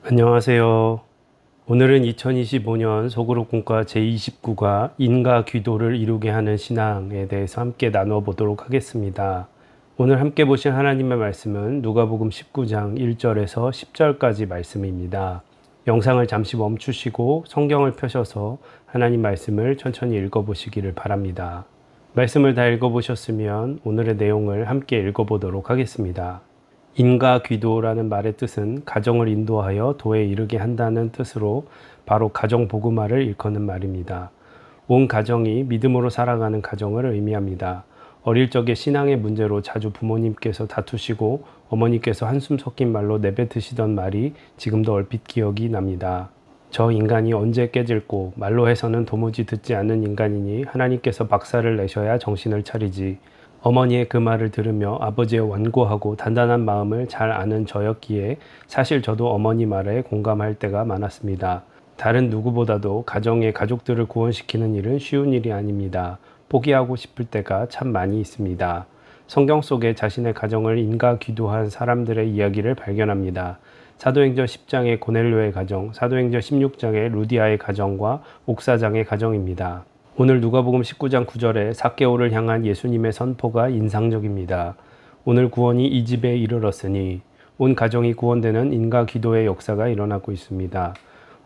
안녕하세요. 오늘은 2025년 소그룹 공과 제29과 인과 귀도를 이루게 하는 신앙에 대해서 함께 나누어 보도록 하겠습니다. 오늘 함께 보실 하나님의 말씀은 누가복음 19장 1절에서 10절까지 말씀입니다. 영상을 잠시 멈추시고 성경을 펴셔서 하나님 말씀을 천천히 읽어보시기를 바랍니다. 말씀을 다 읽어보셨으면 오늘의 내용을 함께 읽어보도록 하겠습니다. 인과 귀도라는 말의 뜻은 가정을 인도하여 도에 이르게 한다는 뜻으로 바로 가정 복음화를 일컫는 말입니다. 온 가정이 믿음으로 살아가는 가정을 의미합니다. 어릴 적에 신앙의 문제로 자주 부모님께서 다투시고 어머니께서 한숨 섞인 말로 내뱉으시던 말이 지금도 얼핏 기억이 납니다. 저 인간이 언제 깨질꼬 말로 해서는 도무지 듣지 않는 인간이니 하나님께서 박살을 내셔야 정신을 차리지. 어머니의 그 말을 들으며 아버지의 완고하고 단단한 마음을 잘 아는 저였기에 사실 저도 어머니 말에 공감할 때가 많았습니다. 다른 누구보다도 가정의 가족들을 구원시키는 일은 쉬운 일이 아닙니다. 포기하고 싶을 때가 참 많이 있습니다. 성경 속에 자신의 가정을 인과 귀도한 사람들의 이야기를 발견합니다. 사도행전 10장의 고넬료의 가정, 사도행전 16장의 루디아의 가정과 옥사장의 가정입니다. 오늘 누가복음 19장 9절에 삭개오를 향한 예수님의 선포가 인상적입니다. 오늘 구원이 이 집에 이르렀으니 온 가정이 구원되는 인과 기도의 역사가 일어나고 있습니다.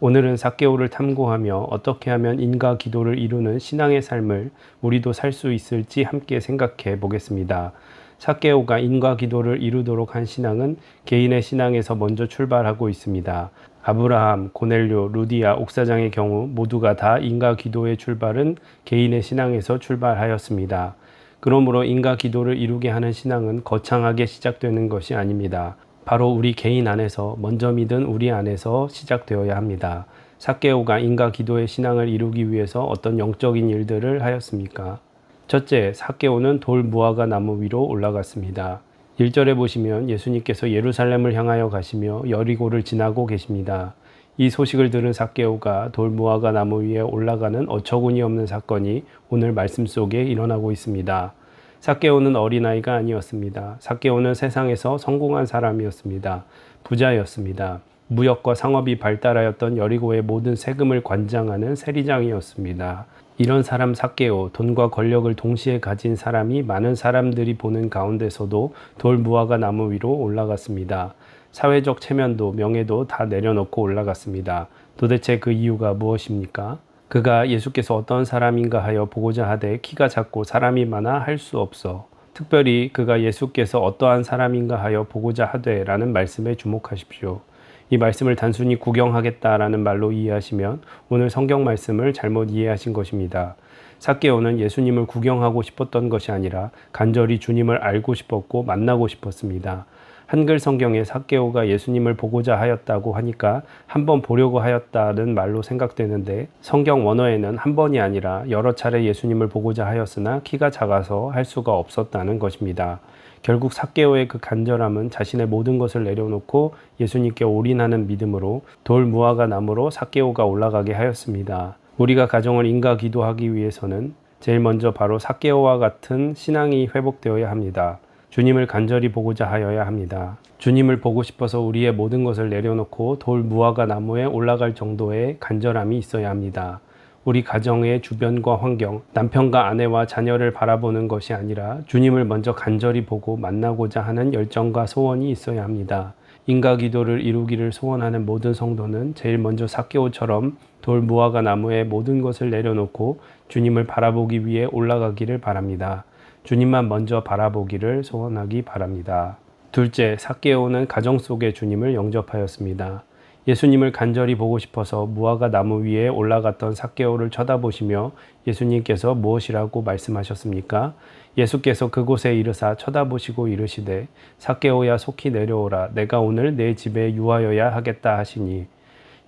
오늘은 삭개오를 탐구하며 어떻게 하면 인과 기도를 이루는 신앙의 삶을 우리도 살 수 있을지 함께 생각해 보겠습니다. 삭개오가 인과 기도를 이루도록 한 신앙은 개인의 신앙에서 먼저 출발하고 있습니다. 아브라함, 고넬료, 루디아, 옥사장의 경우 모두가 다 인과 기도의 출발은 개인의 신앙에서 출발하였습니다. 그러므로 인과 기도를 이루게 하는 신앙은 거창하게 시작되는 것이 아닙니다. 바로 우리 개인 안에서 먼저 믿은 우리 안에서 시작되어야 합니다. 삭개오가 인과 기도의 신앙을 이루기 위해서 어떤 영적인 일들을 하였습니까? 첫째, 삭개오는 돌 무화과 나무 위로 올라갔습니다. 1절에 보시면 예수님께서 예루살렘을 향하여 가시며 여리고를 지나고 계십니다. 이 소식을 들은 삭개오가 돌 무화과 나무 위에 올라가는 어처구니 없는 사건이 오늘 말씀 속에 일어나고 있습니다. 삭개오는 어린아이가 아니었습니다. 삭개오는 세상에서 성공한 사람이었습니다. 부자였습니다. 무역과 상업이 발달하였던 여리고의 모든 세금을 관장하는 세리장이었습니다. 이런 사람 삭개오, 돈과 권력을 동시에 가진 사람이 많은 사람들이 보는 가운데서도 돌 무화과 나무 위로 올라갔습니다. 사회적 체면도 명예도 다 내려놓고 올라갔습니다. 도대체 그 이유가 무엇입니까? 그가 예수께서 어떤 사람인가 하여 보고자 하되 키가 작고 사람이 많아 할 수 없어. 특별히 그가 예수께서 어떠한 사람인가 하여 보고자 하되 라는 말씀에 주목하십시오. 이 말씀을 단순히 구경하겠다라는 말로 이해하시면 오늘 성경 말씀을 잘못 이해하신 것입니다. 삭개오는 예수님을 구경하고 싶었던 것이 아니라 간절히 주님을 알고 싶었고 만나고 싶었습니다. 한글 성경에 삭개오가 예수님을 보고자 하였다고 하니까 한 번 보려고 하였다는 말로 생각되는데 성경 원어에는 한 번이 아니라 여러 차례 예수님을 보고자 하였으나 키가 작아서 할 수가 없었다는 것입니다. 결국 삭개오의 그 간절함은 자신의 모든 것을 내려놓고 예수님께 올인하는 믿음으로 돌 무화과 나무로 삭개오가 올라가게 하였습니다. 우리가 가정을 인과 기도하기 위해서는 제일 먼저 바로 삭개오와 같은 신앙이 회복되어야 합니다. 주님을 간절히 보고자 하여야 합니다. 주님을 보고 싶어서 우리의 모든 것을 내려놓고 돌 무화과 나무에 올라갈 정도의 간절함이 있어야 합니다. 우리 가정의 주변과 환경, 남편과 아내와 자녀를 바라보는 것이 아니라 주님을 먼저 간절히 보고 만나고자 하는 열정과 소원이 있어야 합니다. 인과 기도를 이루기를 소원하는 모든 성도는 제일 먼저 삭개오처럼 돌 무화과 나무에 모든 것을 내려놓고 주님을 바라보기 위해 올라가기를 바랍니다. 주님만 먼저 바라보기를 소원하기 바랍니다. 둘째, 삭개오는 가정 속의 주님을 영접하였습니다. 예수님을 간절히 보고 싶어서 무화과 나무 위에 올라갔던 삭개오를 쳐다보시며 예수님께서 무엇이라고 말씀하셨습니까? 예수께서 그곳에 이르사 쳐다보시고 이르시되 삭개오야 속히 내려오라 내가 오늘 내 집에 유하여야 하겠다 하시니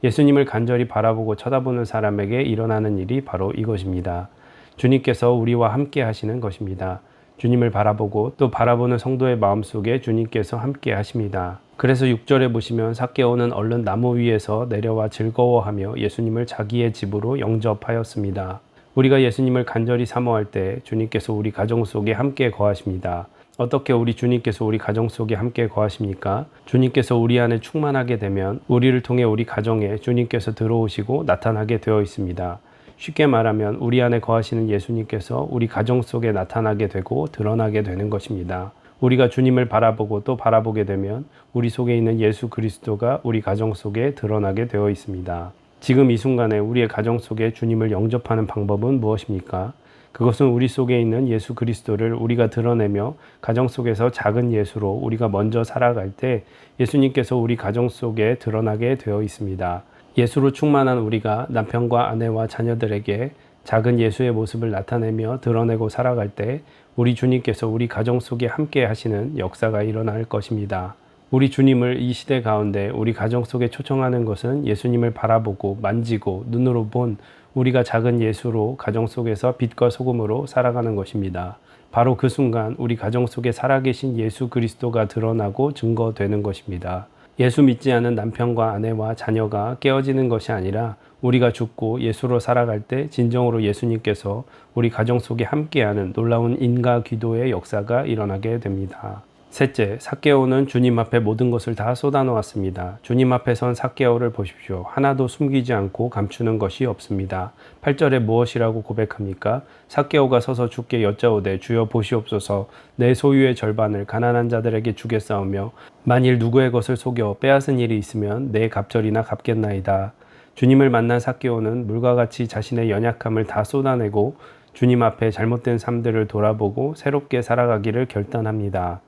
예수님을 간절히 바라보고 쳐다보는 사람에게 일어나는 일이 바로 이것입니다. 주님께서 우리와 함께 하시는 것입니다. 주님을 바라보고 또 바라보는 성도의 마음속에 주님께서 함께 하십니다. 그래서 6절에 보시면 삭개오는 얼른 나무 위에서 내려와 즐거워하며 예수님을 자기의 집으로 영접하였습니다. 우리가 예수님을 간절히 사모할 때 주님께서 우리 가정 속에 함께 거하십니다. 어떻게 우리 주님께서 우리 가정 속에 함께 거하십니까? 주님께서 우리 안에 충만하게 되면 우리를 통해 우리 가정에 주님께서 들어오시고 나타나게 되어 있습니다. 쉽게 말하면 우리 안에 거하시는 예수님께서 우리 가정 속에 나타나게 되고 드러나게 되는 것입니다. 우리가 주님을 바라보고 또 바라보게 되면 우리 속에 있는 예수 그리스도가 우리 가정 속에 드러나게 되어 있습니다. 지금 이 순간에 우리의 가정 속에 주님을 영접하는 방법은 무엇입니까? 그것은 우리 속에 있는 예수 그리스도를 우리가 드러내며 가정 속에서 작은 예수로 우리가 먼저 살아갈 때 예수님께서 우리 가정 속에 드러나게 되어 있습니다. 예수로 충만한 우리가 남편과 아내와 자녀들에게 작은 예수의 모습을 나타내며 드러내고 살아갈 때 우리 주님께서 우리 가정 속에 함께 하시는 역사가 일어날 것입니다. 우리 주님을 이 시대 가운데 우리 가정 속에 초청하는 것은 예수님을 바라보고 만지고 눈으로 본 우리가 작은 예수로 가정 속에서 빛과 소금으로 살아가는 것입니다. 바로 그 순간 우리 가정 속에 살아계신 예수 그리스도가 드러나고 증거되는 것입니다. 예수 믿지 않은 남편과 아내와 자녀가 깨어지는 것이 아니라 우리가 죽고 예수로 살아갈 때 진정으로 예수님께서 우리 가정 속에 함께하는 놀라운 인과 기도의 역사가 일어나게 됩니다. 셋째, 삭개오는 주님 앞에 모든 것을 다 쏟아놓았습니다. 주님 앞에 선 삭개오를 보십시오. 하나도 숨기지 않고 감추는 것이 없습니다. 8절에 무엇이라고 고백합니까? 삭개오가 서서 주께 여짜오되 주여 보시옵소서 내 소유의 절반을 가난한 자들에게 주겠사오며 만일 누구의 것을 속여 빼앗은 일이 있으면 내 갑절이나 갚겠나이다. 주님을 만난 삭개오는 물과 같이 자신의 연약함을 다 쏟아내고 주님 앞에 잘못된 삶들을 돌아보고 새롭게 살아가기를 결단합니다.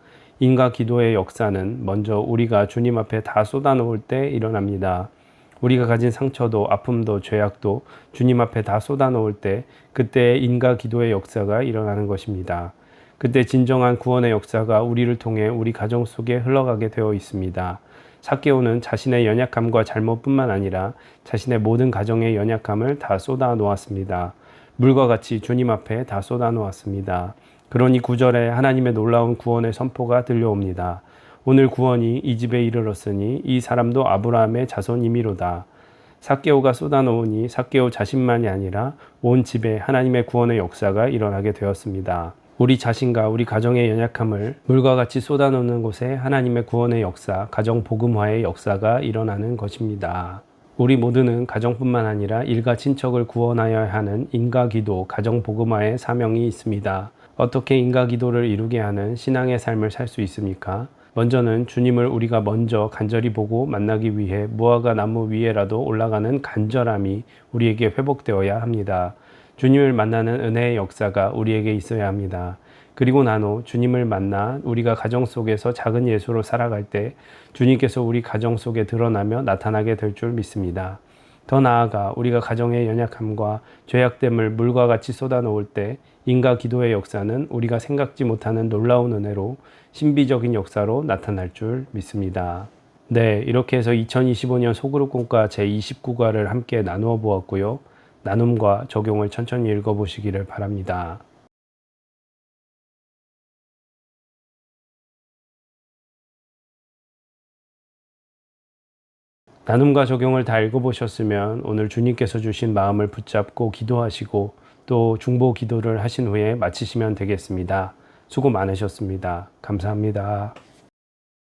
인과 기도의 역사는 먼저 우리가 주님 앞에 다 쏟아놓을 때 일어납니다. 우리가 가진 상처도 아픔도 죄악도 주님 앞에 다 쏟아놓을 때 그때 인과 기도의 역사가 일어나는 것입니다. 그때 진정한 구원의 역사가 우리를 통해 우리 가정 속에 흘러가게 되어 있습니다. 삭개오는 자신의 연약함과 잘못뿐만 아니라 자신의 모든 가정의 연약함을 다 쏟아놓았습니다. 물과 같이 주님 앞에 다 쏟아놓았습니다. 그러니 9절에 하나님의 놀라운 구원의 선포가 들려옵니다. 오늘 구원이 이 집에 이르렀으니 이 사람도 아브라함의 자손이미로다. 삭개오가 쏟아놓으니 삭개오 자신만이 아니라 온 집에 하나님의 구원의 역사가 일어나게 되었습니다. 우리 자신과 우리 가정의 연약함을 물과 같이 쏟아놓는 곳에 하나님의 구원의 역사, 가정 복음화의 역사가 일어나는 것입니다. 우리 모두는 가정뿐만 아니라 일가 친척을 구원하여야 하는 인가기도, 가정 복음화의 사명이 있습니다. 어떻게 인가기도를 이루게 하는 신앙의 삶을 살 수 있습니까? 먼저는 주님을 우리가 먼저 간절히 보고 만나기 위해 무화과 나무 위에라도 올라가는 간절함이 우리에게 회복되어야 합니다. 주님을 만나는 은혜의 역사가 우리에게 있어야 합니다. 그리고 난 후 주님을 만나 우리가 가정 속에서 작은 예수로 살아갈 때 주님께서 우리 가정 속에 드러나며 나타나게 될 줄 믿습니다. 더 나아가 우리가 가정의 연약함과 죄악됨을 물과 같이 쏟아놓을 때 인과 기도의 역사는 우리가 생각지 못하는 놀라운 은혜로 신비적인 역사로 나타날 줄 믿습니다. 네, 이렇게 해서 2025년 소그룹 공과 제29과를 함께 나누어 보았고요. 나눔과 적용을 천천히 읽어보시기를 바랍니다. 나눔과 적용을 다 읽어보셨으면 오늘 주님께서 주신 마음을 붙잡고 기도하시고 또 중보 기도를 하신 후에 마치시면 되겠습니다. 수고 많으셨습니다. 감사합니다.